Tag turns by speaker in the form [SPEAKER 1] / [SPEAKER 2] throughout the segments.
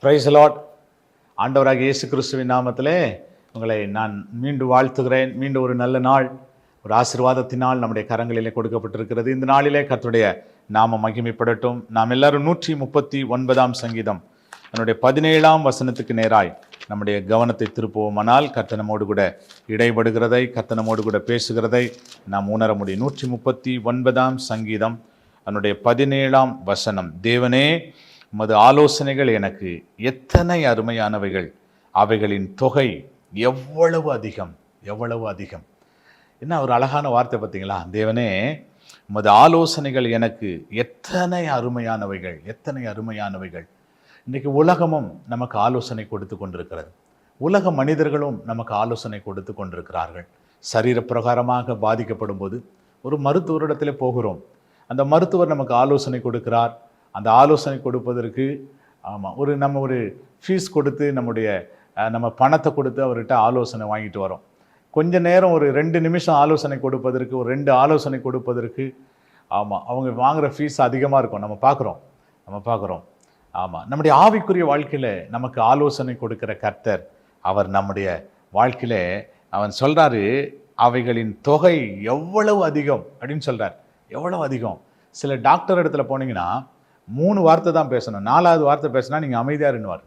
[SPEAKER 1] Price the Lord. ஆண்டவராகிய இயேசு கிறிஸ்துவின் நாமத்திலே உங்களை நான் மீண்டும் வாழ்த்துகிறேன். மீண்டும் ஒரு நல்ல நாள், ஒரு ஆசீர்வாதத்தினால் நம்முடைய கரங்களிலே கொடுக்கப்பட்டிருக்கிறது. இந்த நாளிலே கர்த்தருடைய நாம மகிமைப்படட்டும். நாம் எல்லாரும் 139ஆம் சங்கீதம் அதனுடைய 17ஆம் வசனத்துக்கு நேராய் நம்முடைய கவனத்தை திருப்புவோமானால் கர்த்தர் நம்மோடு கூட இடைபடுகிறதை, கர்த்தர் நம்மோடு கூட பேசுகிறதை நாம் உணர முடியும். 139ஆம் சங்கீதம் அதனுடைய 17ஆம் வசனம். தேவனே, உமது ஆலோசனைகள் எனக்கு எத்தனை அருமையானவைகள், அவைகளின் தொகை எவ்வளவு அதிகம், எவ்வளவு அதிகம். என்ன ஒரு அழகான வார்த்தை பார்த்தீங்களா? தேவனே, உமது ஆலோசனைகள் எனக்கு எத்தனை அருமையானவைகள், எத்தனை அருமையானவைகள். இன்றைக்கு உலகமும் நமக்கு ஆலோசனை கொடுத்து கொண்டிருக்கிறது. உலக மனிதர்களும் நமக்கு ஆலோசனை கொடுத்து கொண்டிருக்கிறார்கள். சரீர பிரகாரமாக பாதிக்கப்படும் போது ஒரு மருத்துவரிடத்தில் போகிறோம். அந்த மருத்துவர் நமக்கு ஆலோசனை கொடுக்கிறார். அந்த ஆலோசனை கொடுப்பதற்கு நம்ம ஒரு ஃபீஸ் கொடுத்து நம்ம பணத்தை கொடுத்து அவர்கிட்ட ஆலோசனை வாங்கிட்டு வரோம். கொஞ்ச நேரம் ஒரு 2 நிமிஷம் ஆலோசனை கொடுப்பதற்கு, ஒரு 2 ஆலோசனை கொடுப்பதற்கு அவங்க வாங்குகிற ஃபீஸ் அதிகமாக இருக்கும். நம்ம பார்க்குறோம். நம்முடைய ஆவிக்குரிய வாழ்க்கையில் நமக்கு ஆலோசனை கொடுக்கிற கர்த்தர், அவர் நம்முடைய வாழ்க்கையில் அவன் சொல்கிறாரு, அவைகளின் தொகை எவ்வளவு அதிகம் அப்படின்னு சொல்கிறார். எவ்வளவு அதிகம். சில டாக்டர் இடத்துல போனீங்கன்னா 3 வார்த்தை தான் பேசணும், 4வது வார்த்தை பேசினா நீங்கள் அமைதியாக இருந்துவார்.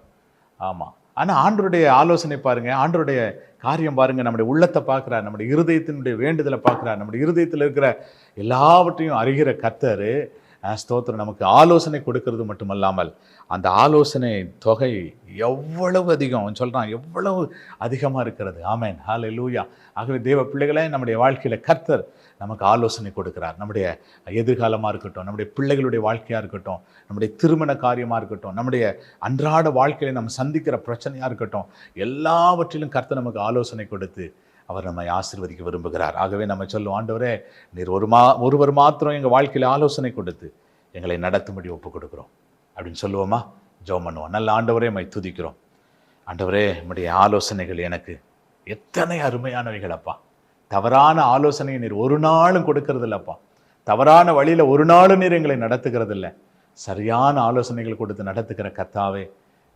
[SPEAKER 1] ஆனால் ஆண்டவருடைய ஆலோசனை பாருங்கள், ஆண்டவருடைய காரியம் பாருங்கள். நம்முடைய உள்ளத்தை பார்க்குறார், நம்முடைய இருதயத்தினுடைய வேண்டுதலை பார்க்குறார். நம்முடைய இருதயத்தில் இருக்கிற எல்லாவற்றையும் அறிகிற கர்த்தர் ஸ்தோத்திரம் நமக்கு ஆலோசனை கொடுக்கறது மட்டுமல்லாமல் அந்த ஆலோசனை தொகை எவ்வளவு அதிகம் சொல்கிறான், எவ்வளவு அதிகமாக இருக்கிறது. ஆமென், ஹல்லேலூயா. ஆகவே தேவ பிள்ளைகளே, நம்முடைய வாழ்க்கையில் கர்த்தர் நமக்கு ஆலோசனை கொடுக்கிறார். நம்முடைய எதிர்காலமாக இருக்கட்டும், நம்முடைய பிள்ளைகளுடைய வாழ்க்கையாக இருக்கட்டும், நம்முடைய திருமண காரியமாக இருக்கட்டும், நம்முடைய அன்றாட வாழ்க்கையில் நம்ம சந்திக்கிற பிரச்சனையாக இருக்கட்டும், எல்லாவற்றிலும் கர்த்தர் நமக்கு ஆலோசனை கொடுத்து அவர் நம்மை ஆசீர்வதிக்க விரும்புகிறார். ஆகவே நம்ம சொல்லுவோம், ஆண்டவரே, நீர் ஒருவர் மாத்திரம் எங்கள் வாழ்க்கையில் ஆலோசனை கொடுத்து எங்களை நடத்தும்படி ஒப்புக் கொடுக்குறோம் அப்படின்னு சொல்லுவோமா? ஜெபம் பண்ணுவோம். நல்ல ஆண்டவரே, மை துதிக்கிறோம். ஆண்டவரே, நம்முடைய ஆலோசனைகள் எனக்கு எத்தனை அருமையானவைகள் அப்பா. தவறான ஆலோசனையை நீர் ஒரு நாளும் கொடுக்கறது இல்லைப்பா. தவறான வழியில் ஒரு நாளும் நீர் எங்களை நடத்துகிறது இல்லை. சரியான ஆலோசனைகள் கொடுத்து நடத்துகிற கர்த்தாவே,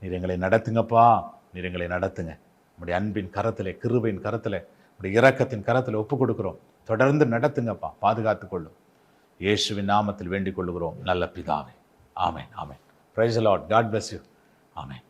[SPEAKER 1] நீர் எங்களை நடத்துங்கப்பா. நீர் எங்களை நடத்துங்க. நம்முடைய அன்பின் கரத்தில், கிருபையின் கரத்தில், நம்முடைய இரக்கத்தின் கரத்தில் ஒப்புக் கொடுக்குறோம். தொடர்ந்து நடத்துங்கப்பா, பாதுகாத்து கொள்ளும். இயேசுவின் நாமத்தில் வேண்டிக் கொள்ளுகிறோம் நல்ல பிதாவே. Amen, amen. Praise the Lord. God bless you. Amen.